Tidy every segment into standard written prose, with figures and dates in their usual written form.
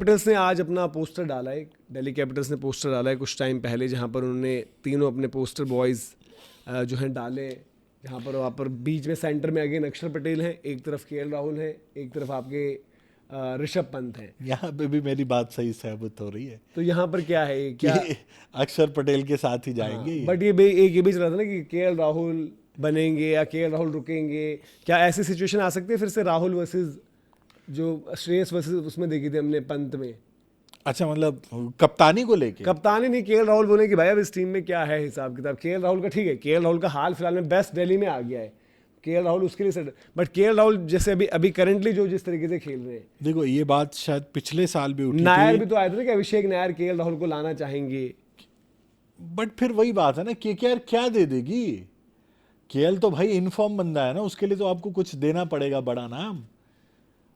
Capitals ने आज अपना पोस्टर डाला है, दिल्ली कैपिटल्स ने पोस्टर डाला है कुछ टाइम पहले, जहाँ पर उन्होंने तीनों अपने पोस्टर बॉयज़ जो हैं डाले, जहाँ पर वहाँ पर बीच में सेंटर में अगेन अक्षर पटेल हैं, एक तरफ केएल राहुल है, एक तरफ आपके ऋषभ पंत हैं। यहाँ पे भी मेरी बात सही साबित हो रही है। तो यहाँ पर क्या है क्या अक्षर पटेल के साथ ही जाएंगे। बट ये भी चल रहा था ना कि केएल राहुल बनेंगे या केएल राहुल रुकेंगे, क्या ऐसी सिचुएशन आ सकती है फिर से राहुल वर्सेस जो श्रेयस वर्सेस उसमें देखी थी हमने पंत में? अच्छा, मतलब कप्तानी को लेके? कप्तानी नहीं, केएल राहुल बोले कि भाई अब इस टीम में क्या है हिसाब किताब। केएल राहुल का ठीक है, केएल राहुल का हाल फिलहाल में बेस्ट दिल्ली में आ गया है, केएल राहुल उसके लिए सेट, बट केएल राहुल जैसे अभी करंटली जो जिस तरीके से खेल रहे हैं, देखो ये बात शायद पिछले साल भी उठी नायर भी तो आए थे कि अभिषेक नायर केएल राहुल को लाना चाहेंगे। बट फिर वही बात है ना, केकेआर क्या दे देगी? केएल तो भाई इनफॉर्म बंदा है ना, उसके लिए तो आपको कुछ देना पड़ेगा, बड़ा नाम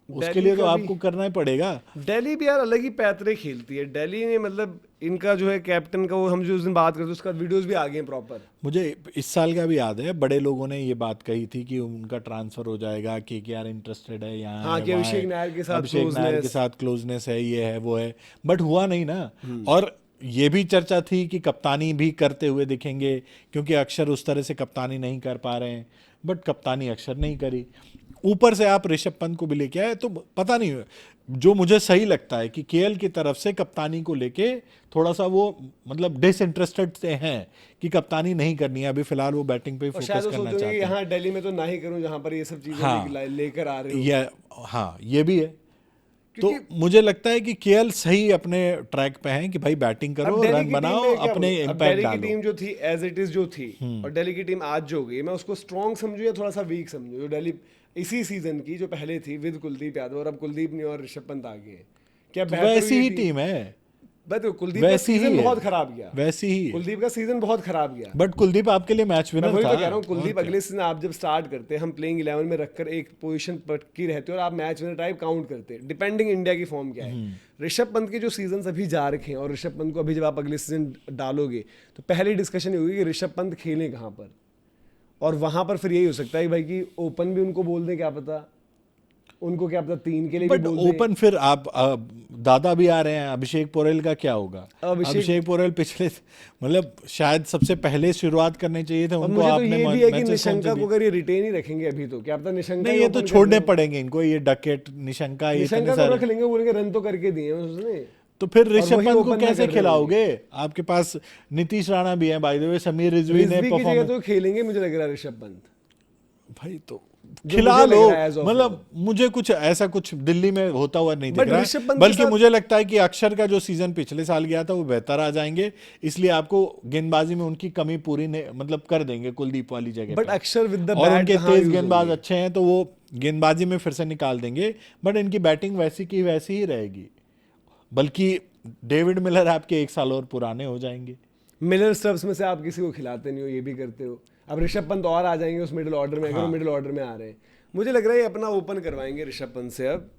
उसके लिए तो आपको करना ही पड़ेगा। दिल्ली भी यार अलग ही पैतरे खेलती है। दिल्ली ने मतलब इनका जो है कैप्टन का, वो हम जो उस दिन बात करते हैं उसका वीडियोस भी आ गए हैं प्रॉपर। मुझे इस साल का भी याद है, बड़े लोगों ने ये बात कही थी कि उनका ट्रांसफर हो जाएगा, केकेआर इंटरेस्टेड है यहाँ, हाँ, कि अभिषेक नायर के साथ क्लोजनेस है, ये है वो है, बट हुआ नहीं ना। और ये भी चर्चा थी कि कप्तानी भी करते हुए दिखेंगे, क्योंकि अक्षर उस तरह से कप्तानी नहीं कर पा रहे हैं, बट कप्तानी अक्षर नहीं करी। ऊपर से आप ऋषभ पंत को भी लेके आए, तो पता नहीं, जो मुझे सही लगता है कि केएल की तरफ से कप्तानी को लेके थोड़ा सा वो मतलब डिसइंटरेस्टेड से हैं कि कप्तानी नहीं करनी है, अभी फिलहाल वो बैटिंग पे फोकस करना चाहते हैं। यहाँ दिल्ली में तो ना ही करूं जहाँ पर ये सब चीजें लेकर आ रही है। हाँ, ये भी है। तो मुझे लगता है कि केएल सही अपने ट्रैक पे हैं कि भाई बैटिंग करो, रन बनाओ, अपने इम्पैक्ट डालो। दिल्ली की टीम जो थी एज इट इज जो थी, और दिल्ली की टीम आज जो गई, मैं उसको स्ट्रॉन्ग समझू या थोड़ा सा वीक समझू? जो दिल्ली इसी सीजन की जो पहले थी विद कुलदीप यादव, और अब कुलदीप नहीं और ऋषभ पंत आ गए, क्या वैसी ही टीम है? बट कुलदीप का सीजन बहुत खराब गया, वैसे ही कुलदीप का सीजन बहुत खराब गया। बट कुलदीप आपके लिए मैच विनर था। वही तो कह रहा हूँ, कुलदीप अगले सीजन आप जब स्टार्ट करते हैं, हम प्लेइंग 11 में रखकर एक पोजीशन पक्की रहते हो और आप मैच विनर टाइप काउंट करते हैं, डिपेंडिंग इंडिया की फॉर्म क्या है। ऋषभ पंत के जो सीजन अभी जा रखे हैं, और ऋषभ पंत को अभी जब आप अगले सीजन डालोगे तो पहली डिस्कशन होगी कि ऋषभ पंत खेलें कहाँ पर, और वहां पर फिर यही हो सकता है भाई कि ओपन भी उनको बोल दें, क्या पता उनको, क्या पता 3 के लिए भी बोल दें। ओपन फिर आप दादा भी आ रहे हैं, अभिषेक पोरेल का क्या होगा? अभिषेक पोरेल पिछले मतलब शायद सबसे पहले शुरुआत करने चाहिए थे उनको। आपने तो ये भी है कि निशंका को अगर ये रिटेन ही रखेंगे अभी, तो क्या पता निशंका नहीं, ये तो छोड़ने पड़ेंगे इनको, ये डकेट निशंका को रख लेंगे, बोलेंगे रन तो करके दिए उसने, तो फिर ऋषभ पंत को कैसे खिलाओगे? आपके पास नीतीश राणा भी है, by the way, Sameer Rizvi ने परफॉर्मेंस तो खेलेंगे मुझे लग रहा है ऋषभ पंत। भाई तो खिला लो, मतलब मुझे कुछ ऐसा कुछ दिल्ली में होता हुआ नहीं दिख रहा, बल्कि मुझे लगता है कि अक्षर का जो सीजन पिछले साल गया था वो बेहतर आ जाएंगे, इसलिए आपको गेंदबाजी में उनकी कमी पूरी मतलब कर देंगे कुलदीप वाली जगह। बट अक्षर विद द बैट, और उनके तेज गेंदबाज अच्छे हैं तो वो गेंदबाजी में फिर से निकाल देंगे, बट इनकी बैटिंग वैसी की वैसी ही रहेगी, बल्कि डेविड मिलर आपके 1 साल और पुराने हो जाएंगे। मिलर स्टब्स में से आप किसी को खिलाते नहीं हो, ये भी करते हो। अब ऋषभ पंत और आ जाएंगे उस मिडिल ऑर्डर में, अगर वो मिडिल ऑर्डर में आ रहे हैं, मुझे लग रहा है अपना ओपन करवाएंगे ऋषभ पंत से अब,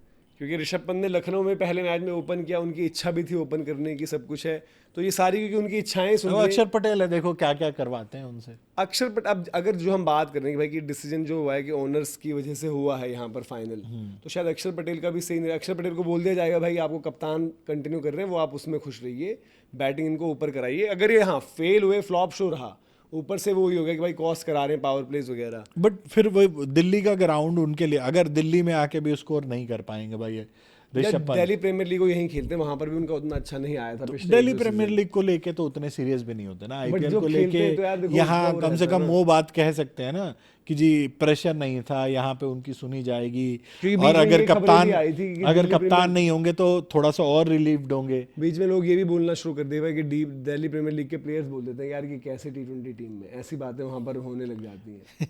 क्योंकि ऋषभ पंत ने लखनऊ में पहले मैच में ओपन किया, उनकी इच्छा भी थी ओपन करने की, सब कुछ है, तो ये सारी क्योंकि उनकी इच्छाएं सुन रहे। अक्षर पटेल है, देखो क्या क्या करवाते हैं उनसे। अक्षर पटेल, अब अगर जो हम बात करें कि भाई कि डिसीजन जो हुआ है कि ओनर्स की वजह से हुआ है यहाँ पर फाइनल, तो शायद अक्षर पटेल का भी सही नहीं। अक्षर पटेल को बोल दिया जाएगा भाई आपको कप्तान कंटिन्यू कर रहे हैं, वो आप उसमें खुश रहिए, बैटिंग इनको ऊपर कराइए। अगर ये हाँ फेल हुए, फ्लॉप शो रहा, ऊपर से वो ही हो गया कि भाई कॉस्ट करा रहे हैं पावर प्लेस वगैरह, बट फिर वो दिल्ली का ग्राउंड उनके लिए, अगर दिल्ली में आके भी स्कोर नहीं कर पाएंगे भाई दिल्ली प्रीमियर लीग को यहीं खेलते हैं, वहां पर भी उनका उतना अच्छा नहीं आया था। दिल्ली प्रीमियर लीग को लेके तो उतने सीरियस भी नहीं होते ना, आईपीएल को लेके तो यहाँ कम से कम वो बात कह सकते हैं ना कि जी प्रेशर नहीं था, यहाँ पे उनकी सुनी जाएगी, और अगर कप्तान नहीं होंगे तो थोड़ा सा और रिलीव्ड होंगे। बीच में लोग ये भी बोलना शुरू कर दिया कि दिल्ली प्रीमियर लीग के प्लेयर्स बोल देते हैं यार कि कैसे T20 टीम में, ऐसी बातें वहां पर होने लग जाती हैं।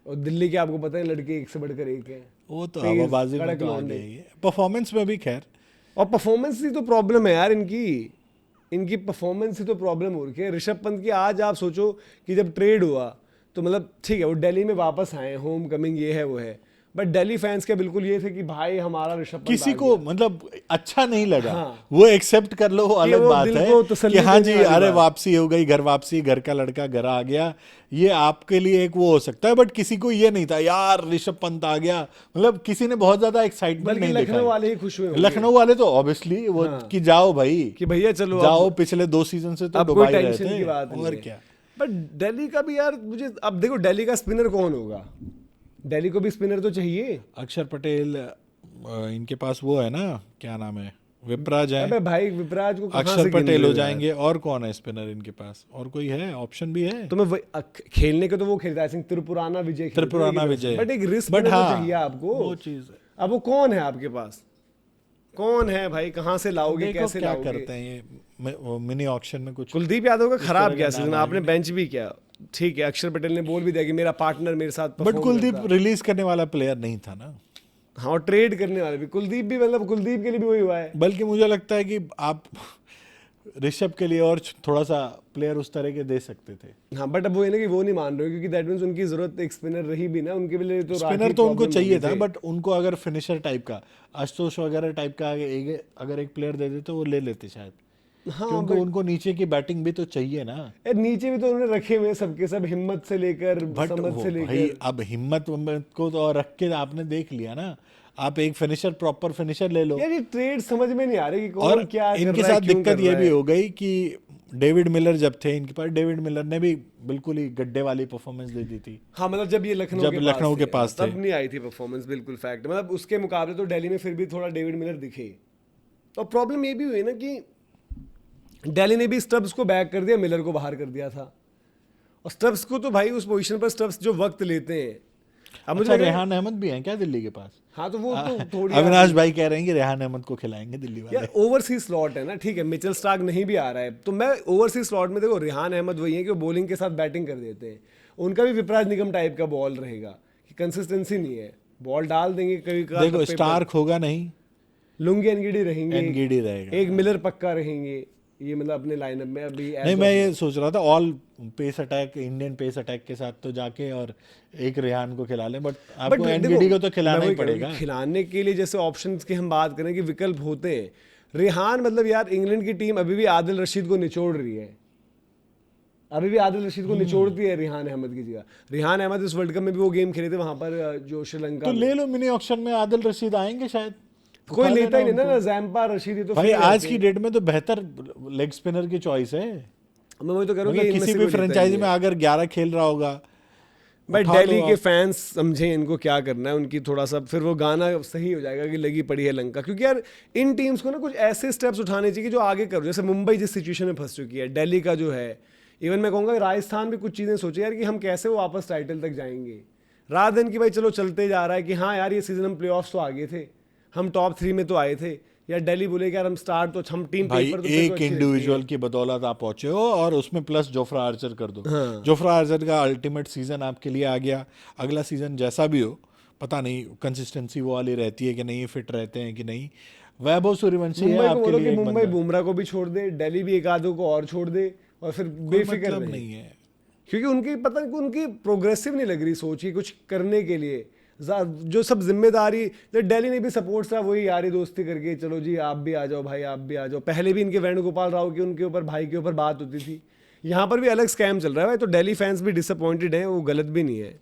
और दिल्ली के आपको पता है लड़के एक से बढ़कर एक है, वो तो हवाबाजी में तो आ गई है, परफॉर्मेंस में भी खैर, और परफॉर्मेंस ही तो प्रॉब्लम है यार, इनकी परफॉर्मेंस ही तो प्रॉब्लम हो रही है। ऋषभ पंत की आज आप सोचो कि जब ट्रेड हुआ तो मतलब ठीक है वो दिल्ली में वापस आए, होम कमिंग ये है वो है, बट दिल्ली फैंस के बिल्कुल ये थे कि भाई हमारा ऋषभ पंत किसी आ को गया। मतलब अच्छा नहीं लगा। हाँ। वो एक्सेप्ट कर लो, वो अलग वो बात दिल है को तसल्ली कि हाँ देने जी वाली अरे बात। वापसी हो गई, घर वापसी, घर का लड़का घर आ गया, ये आपके लिए एक वो हो सकता है। बट किसी को ये नहीं था यार ऋषभ पंत आ गया, मतलब किसी ने बहुत ज्यादा एक्साइटमेंट बल्कि नहीं लखनऊ दिखाई। वाले ही खुश हुए होंगे लखनऊ वाले तो ऑब्वियसली वो हाँ। कि जाओ भाई, कि भैया चलो जाओ, अब पिछले 2 सीजन से तो अब कोई डुबा ही रहे टेंशन की थे बात नहीं और है। क्या। बट दिल्ली का भी यार मुझे अब देखो, दिल्ली का स्पिनर कौन होगा? दिल्ली को भी स्पिनर तो चाहिए। अक्षर पटेल इनके पास वो है ना, क्या नाम है, विपराज है। अबे भाई विपराज को कहाँ से अक्षर गिन पटेल रहे हो यार? जाएंगे, और कौन है स्पिनर इनके पास, और कोई है ऑप्शन भी है? तो मैं खेलने के तो वो खेलता है त्रिपुराना विजय, त्रिपुराना विजय, बट एक रिस्क बट तो हाँ चाहिए आपको। वो चीज है। अब वो कौन है आपके पास? कौन है भाई? कहाँ से लाओगे? देखो कैसे क्या लाओगे? करते हैं ये मिनी ऑक्शन में कुछ। कुलदीप यादव का खराब तरह गया का नाम सीजन, आएगा आपने बेंच भी किया, ठीक है। अक्षर पटेल ने बोल भी दिया कि मेरा पार्टनर मेरे साथ बट perform कुलदीप करता। रिलीज करने वाला प्लेयर नहीं था ना। हाँ, और ट्रेड करने वाले भी कुलदीप भी, मतलब कुलदीप के लिए भी वही हुआ है। बल्कि मुझे लगता है कि आप ऋषभ के लिए और थोड़ा सा प्लेयर उस तरह के दे सकते थे। हाँ, बट अब वो है ना कि वो नहीं मान रहे हो, क्योंकि दैट मींस उनकी जरूरत एक स्पिनर रही भी ना उनके लिए, तो स्पिनर राखी तो उनको problem चाहिए हो गई था, थी। बट उनको अगर फिनिशर टाइप का आशुतोष वगैरह टाइप का अगर एक प्लेयर दे देते वो ले लेते शायद, हाँ क्योंकि उनको नीचे की बैटिंग भी तो चाहिए ना। यार नीचे भी तो उन्होंने रखे हुए हैं सबके सब, हिम्मत से लेकर बट समझ वो से भाई लेकर। अब हिम्मत को तो और रख के आपने देख लिया ना, आप एक फिनिशर, प्रॉपर फिनिशर ले लो। यार ये ट्रेड समझ में नहीं आ रही कि कौन और क्या कर इनके रहा है, साथ क्यों दिक्कत कर ये रहा भी है। हो गई कि डेविड मिलर जब थे इनके पास, डेविड मिलर ने भी बिल्कुल ही गड्ढे वाली परफॉर्मेंस दे दी थी। हाँ, मतलब जब ये लखनऊ के पास थे। तब नहीं आई थी परफॉर्मेंस, बिल्कुल फैक्ट। मतलब उसके मुकाबले तो दिल्ली में फिर भी थोड़ा डेविड मिलर दिखे। तो प्रॉब्लम ये भी हुई ना कि दिल्ली ने भी स्टब्स को बैक कर दिया, मिलर को बाहर कर दिया था। और स्टब्स को तो भाई उस पोजीशन पर स्टब्स जो वक्त लेते हैं, अब मुझे अच्छा, लग रहा है- रेहान अहमद भी हैं क्या दिल्ली के पास? हाँ, तो वो तो थोड़ी अविनाश भाई कह रहे हैं कि रेहान अहमद को खिलाएंगे दिल्ली वाले। यार ओवरसीज स्लॉट है ना, ठीक है। मिचेल स्टार्क नहीं भी आ रहा है, तो मैं ओवरसीज स्लॉट में देखो रेहान अहमद वही है कि वो बॉलिंग के साथ बैटिंग कर देते हैं। उनका भी विपराज निगम टाइप का बॉल रहेगा कि कंसिस्टेंसी नहीं है, बॉल डाल देंगे कभी कभार देखो टप्पे पर। स्टार्क होगा नहीं, लुंगी एनगीडी रहेंगे, एनगीडी रहेगा। एक मिलर पक्का रहेंगे, ये मतलब अपने लाइनअप में अभी as नहीं, of मैं now। ये सोच रहा था all pace attack, Indian pace attack के साथ तो जाके और एक रेहान को खिला लें, बट आपको देखो, एनगीडी को तो मैं खिलाना वही ही कह रहा हूँ पड़ेगा। कि खिलाने के लिए जैसे ऑप्शंस की हम बात करें कि विकल्प होते हैं। रेहान मतलब यार इंग्लैंड की टीम अभी भी आदिल रशीद को निचोड़ रही है, अभी भी आदिल रशीद को निचोड़ती है रेहान अहमद की जगह। रेहान अहमद इस वर्ल्ड कप में भी वो गेम खेले थे वहां पर जो श्रीलंका तो में। ले लो मिनी ऑक्शन में, आदिल रशीद आएंगे शायद, कोई उठा लेता ही लेना नहीं ना, जैम्पा रशीद, ये तो भाई free आज रहते की हैं। डेट में तो बेहतर लेग स्पिनर की चॉइस है। मैं वही तो कह रहा हूँ कि मतलब इनमें किसी से भी कोई लेता ही फ्रेंचाइजी नहीं में है। अगर 11 खेल रहा होगा, भाई उठा दिल्ली लो के आप। फैंस समझें इनको क्या करना है, उनकी थोड़ा सा फिर वो गाना सही हो जाएगा कि लगी पड़ी है लंका। क्योंकि यार इन टीम्स को ना कुछ ऐसे स्टेप्स उठाने चाहिए जो आगे करो। जैसे मुंबई जिस सिचुएशन में फंस चुकी है, दिल्ली का जो है, इवन मैं कहूँगा राजस्थान भी कुछ चीज़ें सोचे यार कि हम कैसे वो वापस टाइटल तक जाएंगे, रात दिन की भाई चलो चलते जा रहा है कि हाँ यार ये सीजन हम प्ले ऑफ तो आगे थे, हम टॉप 3 में तो आए थे। या दिल्ली बोले कि यार हम स्टार्ट तो हम टीम भाई पेपर तो एक अच्छी रहती है। इंडिविजुअल की बदौलत आप पहुंचे हो, और उसमें प्लस जोफ्रा आर्चर कर दो। हाँ। जोफ्रा आर्चर का अल्टीमेट सीजन आपके लिए आ गया। अगला सीजन जैसा भी हो, पता नहीं कंसिस्टेंसी वो वाली रहती है कि नहीं, फिट रहते हैं कि नहीं। वैभव सूर्यवंशी है मुंबई को आपके बोलो लिए कि एक मुंबई बंदा। बुमराह को भी छोड़ दे, दिल्ली भी एक आधों को और छोड़ दे, और फिर कोई बेफिक्र मतलब रहे। नहीं है। क्योंकि उनकी पता नहीं उनकी प्रोग्रेसिव नहीं लग रही सोच ही कुछ करने के लिए। जो सब जिम्मेदारी, जो दिल्ली ने भी सपोर्ट था वही यारी दोस्ती करके चलो जी आप भी आ जाओ भाई, आप भी आ जाओ। पहले भी इनके वेणुगोपाल राव की उनके ऊपर, भाई के ऊपर बात होती थी। यहाँ पर भी अलग स्कैम चल रहा है भाई, तो दिल्ली फैंस भी डिसअपॉइंटेड हैं, वो गलत भी नहीं है।